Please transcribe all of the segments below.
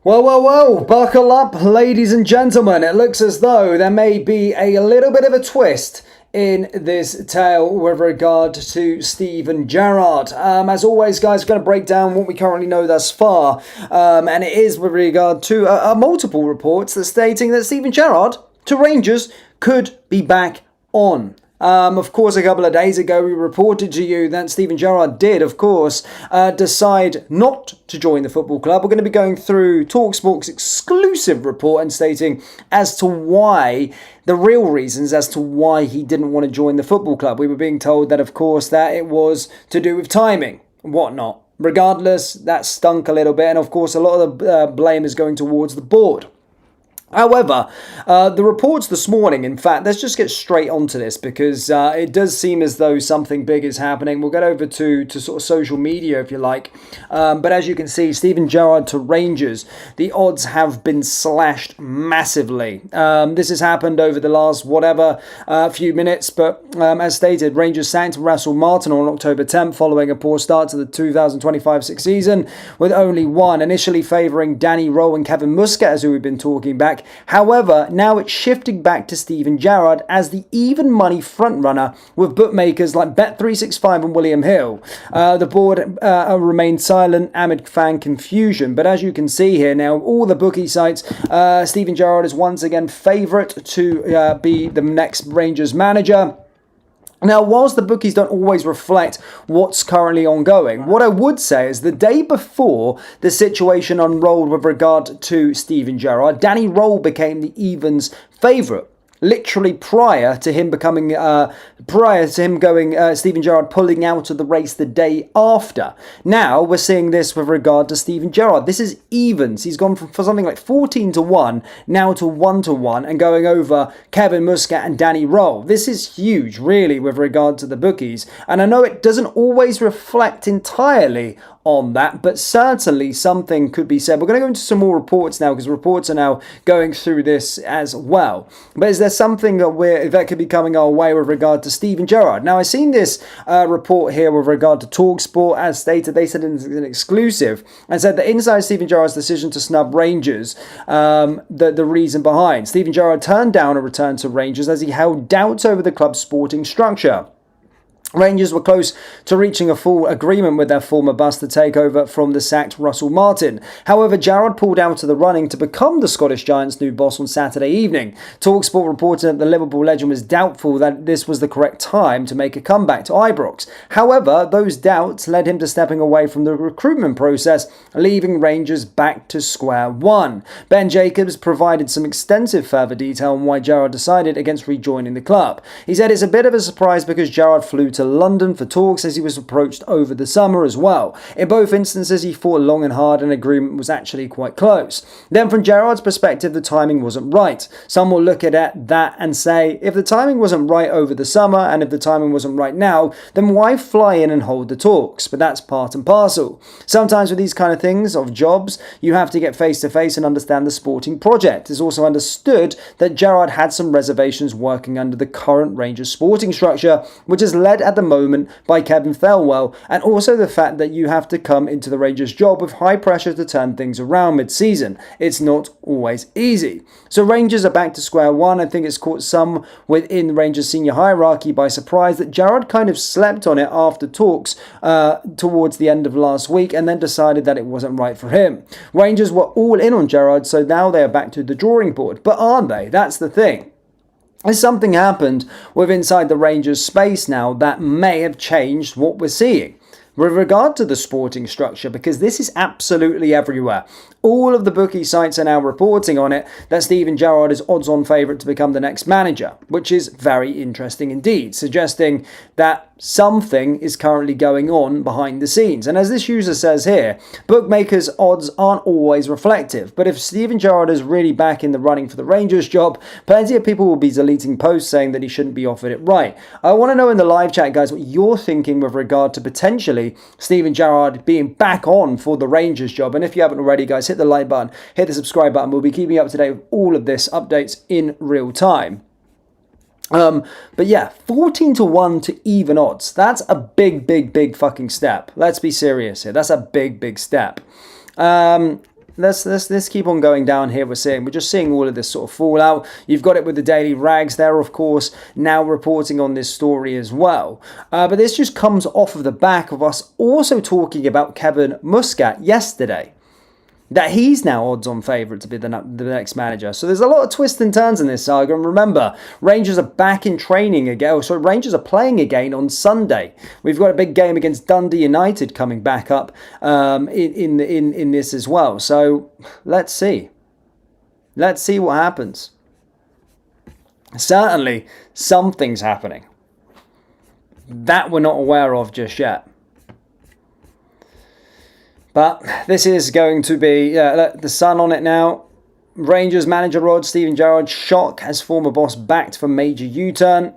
Well, buckle up, ladies and gentlemen. It looks as though there may be a little bit of a twist in this tale with regard to Steven Gerrard. As always, guys, we're going to break down what we currently know thus far, and it is with regard to multiple reports that stating that Steven Gerrard to Rangers could be back on. Of course, a couple of days ago, we reported to you that Steven Gerrard did, of course, decide not to join the football club. We're going to be going through TalkSport's exclusive report and stating as to why, the real reasons as to why he didn't want to join the football club. We were being told that, of course, that it was to do with timing and whatnot. Regardless, that stunk a little bit, and of course, a lot of the blame is going towards the board. However, the reports this morning, in fact, let's just get straight onto this because it does seem as though something big is happening. We'll get over to sort of social media if you like. But as you can see, Steven Gerrard to Rangers, the odds have been slashed massively. This has happened over the last few minutes. But as stated, Rangers sacked Russell Martin on October 10th following a poor start to the 2025-6 season with only one, initially favouring Danny Rowe and Kevin Muscat, as we've been talking back. However, now it's shifting back to Steven Gerrard as the even money frontrunner with bookmakers like Bet365 and William Hill. The board remained silent amid fan confusion, but as you can see here now, all the bookie sites, Steven Gerrard is once again favourite to be the next Rangers manager. Now, whilst the bookies don't always reflect what's currently ongoing, what I would say is the day before the situation unrolled with regard to Steven Gerrard, Danny Rowe became the evens favourite. Literally prior to him going, Steven Gerrard pulling out of the race the day after. Now we're seeing this with regard to Steven Gerrard. This is evens. He's gone for something like 14-1 now to 1-1 and going over Kevin Muscat and Danny Rowe. This is huge, really, with regard to the bookies. And I know it doesn't always reflect entirely on that, but certainly something could be said. We're going to go into some more reports now because reports are now going through this as well. But is there something that could be coming our way with regard to Steven Gerrard? Now, I've seen this report here with regard to TalkSport. As stated, they said in an exclusive and said that inside Steven Gerrard's decision to snub Rangers, the reason behind. Steven Gerrard turned down a return to Rangers as he held doubts over the club's sporting structure. Rangers were close to reaching a full agreement with their former boss to take over from the sacked Russell Martin. However, Gerrard pulled out of the running to become the Scottish Giants' new boss on Saturday evening. TalkSport reported that the Liverpool legend was doubtful that this was the correct time to make a comeback to Ibrox. However, those doubts led him to stepping away from the recruitment process, leaving Rangers back to square one. Ben Jacobs provided some extensive further detail on why Gerrard decided against rejoining the club. He said it's a bit of a surprise because Gerrard flew to London for talks as he was approached over the summer as well. In both instances, he fought long and hard and agreement was actually quite close. Then from Gerrard's perspective, the timing wasn't right. Some will look at that and say, if the timing wasn't right over the summer and if the timing wasn't right now, then why fly in and hold the talks? But that's part and parcel. Sometimes with these kind of things, of jobs, you have to get face to face and understand the sporting project. It's also understood that Gerrard had some reservations working under the current Rangers sporting structure, which has led at the moment by Kevin Thelwell, and also the fact that you have to come into the Rangers job with high pressure to turn things around mid-season. It's not always easy. So Rangers are back to square one. I think it's caught some within the Rangers senior hierarchy by surprise that Gerrard kind of slept on it after talks towards the end of last week and then decided that it wasn't right for him. Rangers were all in on Gerrard, so now they are back to the drawing board. But aren't they? That's the thing. Has something happened with inside the Rangers space now that may have changed what we're seeing with regard to the sporting structure, because this is absolutely everywhere. All of the bookie sites are now reporting on it that Steven Gerrard is odds-on favourite to become the next manager, which is very interesting indeed, suggesting that something is currently going on behind the scenes. And as this user says here, bookmakers' odds aren't always reflective, but if Steven Gerrard is really back in the running for the Rangers job, plenty of people will be deleting posts saying that he shouldn't be offered it right. I want to know in the live chat, guys, what you're thinking with regard to potentially Steven Gerrard being back on for the Rangers job. And if you haven't already, guys, hit the like button, hit the subscribe button. We'll be keeping you up to date with all of this updates in real time. But yeah, 14-1 to even odds. That's a big fucking step. Let's be serious here. That's a big step. let's keep on going down here. We're just seeing all of this sort of fallout. You've got it with the Daily Rags. They're of course now reporting on this story as well. But this just comes off of the back of us also talking about Kevin Muscat yesterday, that he's now odds-on favourite to be the next manager. So there's a lot of twists and turns in this saga. And remember, Rangers are back in training again. Rangers are playing again on Sunday. We've got a big game against Dundee United coming back up in this as well. So let's see. Let's see what happens. Certainly, something's happening that we're not aware of just yet. But this is going to be the sun on it now. Rangers manager Rod Steven Gerrard shock as former boss backed for major U-turn.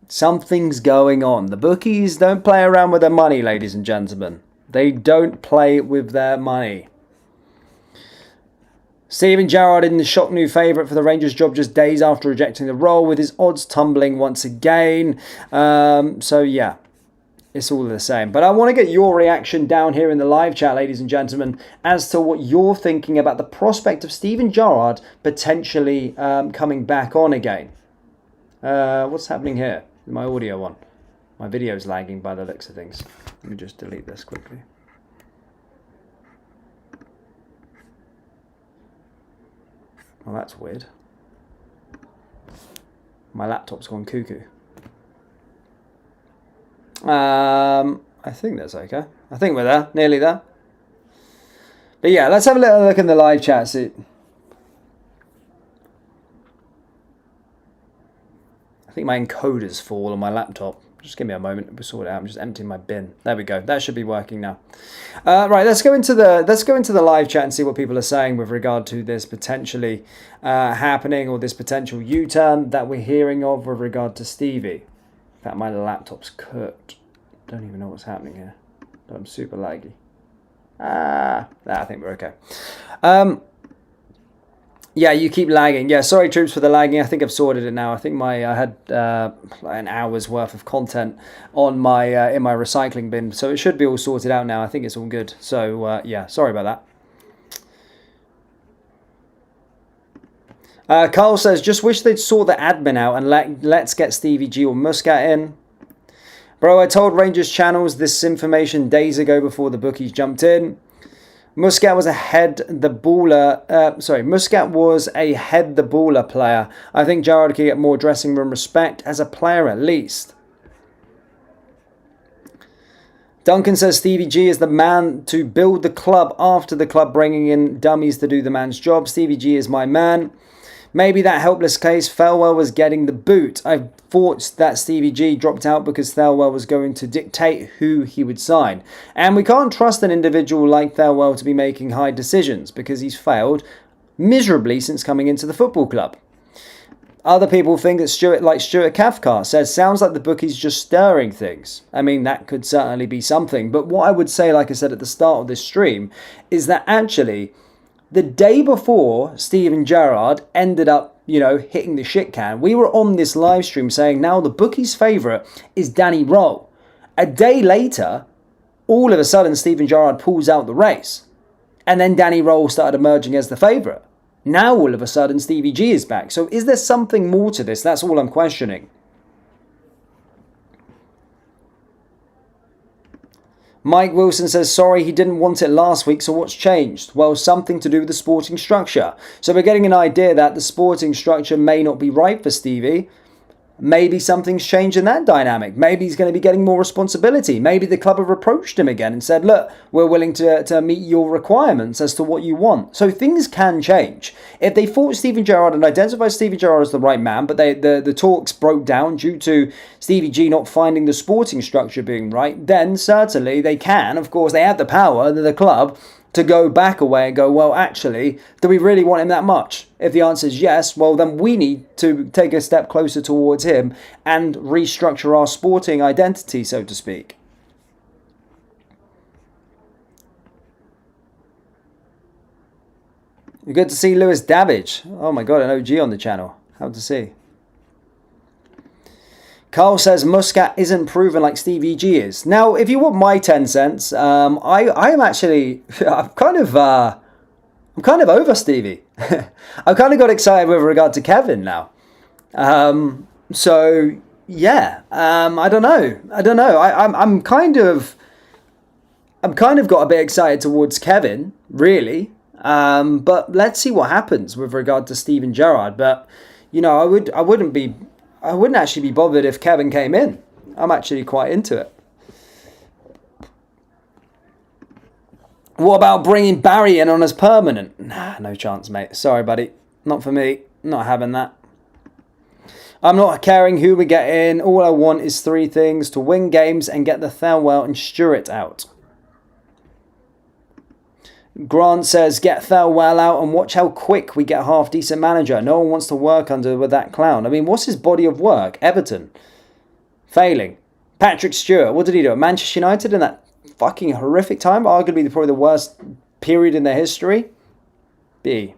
Something's going on. The bookies don't play around with their money, ladies and gentlemen. They don't play with their money. Steven Gerrard in the shock new favourite for the Rangers job just days after rejecting the role, with his odds tumbling once again. So yeah. It's all the same. But I want to get your reaction down here in the live chat, ladies and gentlemen, as to what you're thinking about the prospect of Steven Gerrard potentially coming back on again. What's happening here? My audio on. My video's lagging by the looks of things. Let me just delete this quickly. Well, that's weird. My laptop's gone cuckoo. I think that's okay. I think we're there, nearly there. But yeah, let's have a little look in the live chat. See. I think my encoder's full on my laptop. Just give me a moment. We'll sort it out. I'm just emptying my bin. There we go. That should be working now. Right, let's go into the live chat and see what people are saying with regard to this potentially happening, or this potential U-turn that we're hearing of with regard to Stevie. In fact, my laptop's cooked. Don't even know what's happening here. But I'm super laggy. I think we're okay. Yeah, you keep lagging. Yeah, sorry, troops, for the lagging. I think I've sorted it now. I think I had an hour's worth of content on my in my recycling bin, so it should be all sorted out now. I think it's all good. So yeah, sorry about that. Carl says, just wish they'd sort the admin out and let's get Stevie G or Muscat in. Bro, I told Rangers channels this information days ago before the bookies jumped in. Muscat was a head the baller player. I think Gerrard could get more dressing room respect as a player at least. Duncan says Stevie G is the man to build the club after the club bringing in dummies to do the man's job. Stevie G is my man. Maybe that helpless case, Thelwell was getting the boot. I thought that Stevie G dropped out because Thelwell was going to dictate who he would sign. And we can't trust an individual like Thelwell to be making high decisions because he's failed miserably since coming into the football club. Other people think that Stuart Cathcart says, sounds like the bookie's just stirring things. I mean, that could certainly be something. But what I would say, like I said at the start of this stream, is that actually the day before Steven Gerrard ended up, hitting the shit can, we were on this live stream saying now the bookie's favourite is Danny Rowe. A day later, all of a sudden Steven Gerrard pulls out the race. And then Danny Rowe started emerging as the favourite. Now all of a sudden Stevie G is back. So is there something more to this? That's all I'm questioning. Mike Wilson says, sorry, he didn't want it last week, so what's changed? Well, something to do with the sporting structure. So we're getting an idea that the sporting structure may not be right for Stevie. Maybe something's changed in that dynamic. Maybe he's going to be getting more responsibility. Maybe the club have approached him again and said, look, we're willing to meet your requirements as to what you want. So things can change. If they thought Steven Gerrard and identified Steven Gerrard as the right man, but the talks broke down due to Stevie G not finding the sporting structure being right, then certainly they can. Of course, they have the power, the club, to go back away and go, well, actually, do we really want him that much? If the answer is yes, well, then we need to take a step closer towards him and restructure our sporting identity, so to speak. Good to see Lewis Davidge. Oh my God, an OG on the channel. How to see. Carl says Muscat isn't proven like Stevie G is. Now, if you want my 10 cents, I am actually, I'm kind of over Stevie. I've kind of got excited with regard to Kevin now. So yeah, I don't know. I'm kind of got a bit excited towards Kevin, really. But let's see what happens with regard to Steven Gerrard. But you know, I wouldn't actually be bothered if Kevin came in. I'm actually quite into it. What about bringing Barry in on as permanent? Nah, no chance, mate. Sorry, buddy. Not for me. Not having that. I'm not caring who we get in. All I want is three things: to win games and get the Thelwell and Stewart out. Grant says, get Thelwell out and watch how quick we get a half-decent manager. No one wants to work under with that clown. I mean, what's his body of work? Everton. Failing. Patrick Stewart, what did he do at Manchester United in that fucking horrific time? Arguably probably the worst period in their history. B.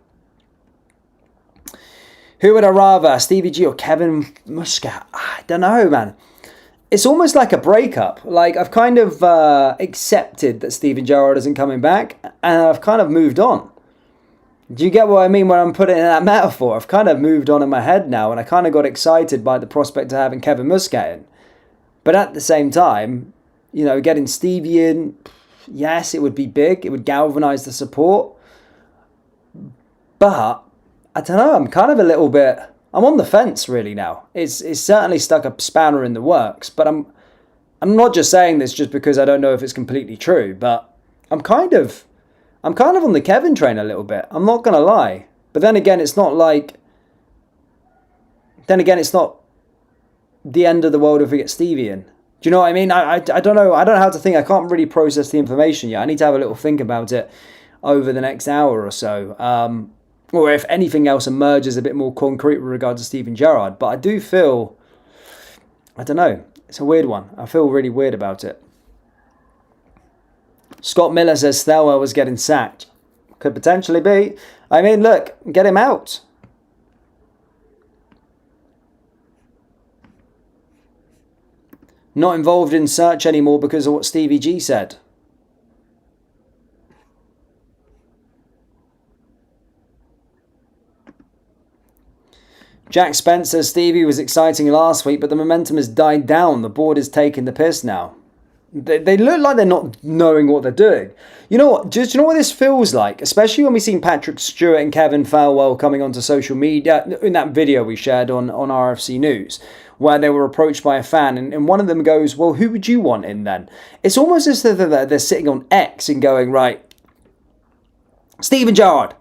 Who would I rather, Stevie G or Kevin Muscat? I don't know, man. It's almost like a breakup. Like, I've kind of accepted that Steven Gerrard isn't coming back, and I've kind of moved on. Do you get what I mean when I'm putting in that metaphor? I've kind of moved on in my head now, and I kind of got excited by the prospect of having Kevin Muscat in. But at the same time, you know, getting Stevie in, yes, it would be big. It would galvanise the support. But, I don't know, I'm kind of a little bit... I'm on the fence really now. It's certainly stuck a spanner in the works, but I'm not just saying this just because I don't know if it's completely true, but I'm kind of on the Kevin train a little bit. I'm not gonna lie. But then again, it's not the end of the world if we get Stevie in. Do you know what I mean? I don't know. I don't know how to think. I can't really process the information yet. I need to have a little think about it over the next hour or so. Or if anything else emerges a bit more concrete with regard to Steven Gerrard. But I do feel, I don't know, it's a weird one. I feel really weird about it. Scott Miller says Thelwell was getting sacked. Could potentially be. I mean, look, get him out. Not involved in search anymore because of what Stevie G said. Jack Spence says Stevie was exciting last week, but the momentum has died down. The board is taking the piss now. They look like they're not knowing what they're doing. You know what? Do you know what this feels like? Especially when we've seen Patrick Stewart and Kevin Thelwell coming onto social media in that video we shared on RFC News, where they were approached by a fan, and one of them goes, well, who would you want in then? It's almost as if they're sitting on X and going, right, Steven Gerrard.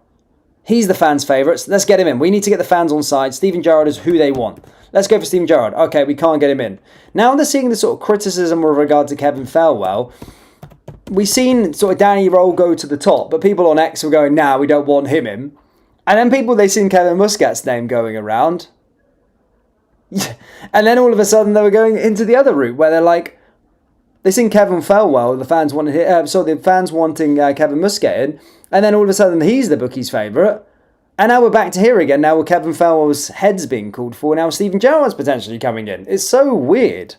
He's the fans' favourites. Let's get him in. We need to get the fans on side. Steven Gerrard is who they want. Let's go for Steven Gerrard. Okay, we can't get him in. Now they're seeing the sort of criticism with regard to Kevin Thelwell. We've seen sort of Danny Roll go to the top, but people on X were going, nah, we don't want him in. And then they've seen Kevin Muscat's name going around. And then all of a sudden they were going into the other route where they're like, they've seen Kevin Thelwell, the fans wanting Kevin Muscat in. And then all of a sudden, he's the bookie's favourite. And now we're back to here again. Now with Kevin Thelwell's head's being called for. Now Steven Gerrard's potentially coming in. It's so weird.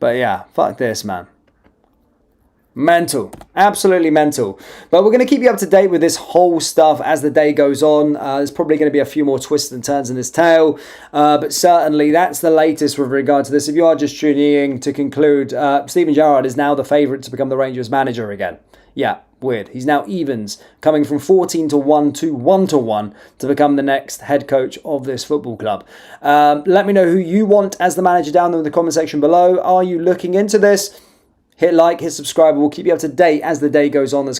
But yeah, fuck this, man. Mental. Absolutely mental. But we're going to keep you up to date with this whole stuff as the day goes on. There's probably going to be a few more twists and turns in this tale. But certainly that's the latest with regard to this. If you are just tuning in to conclude, Steven Gerrard is now the favourite to become the Rangers manager again. Yeah, weird. He's now evens, coming from 14-1 to 1-1 to become the next head coach of this football club. Let me know who you want as the manager down there in the comment section below. Are you looking into this? Hit like, hit subscribe. We'll keep you up to date as the day goes on. There's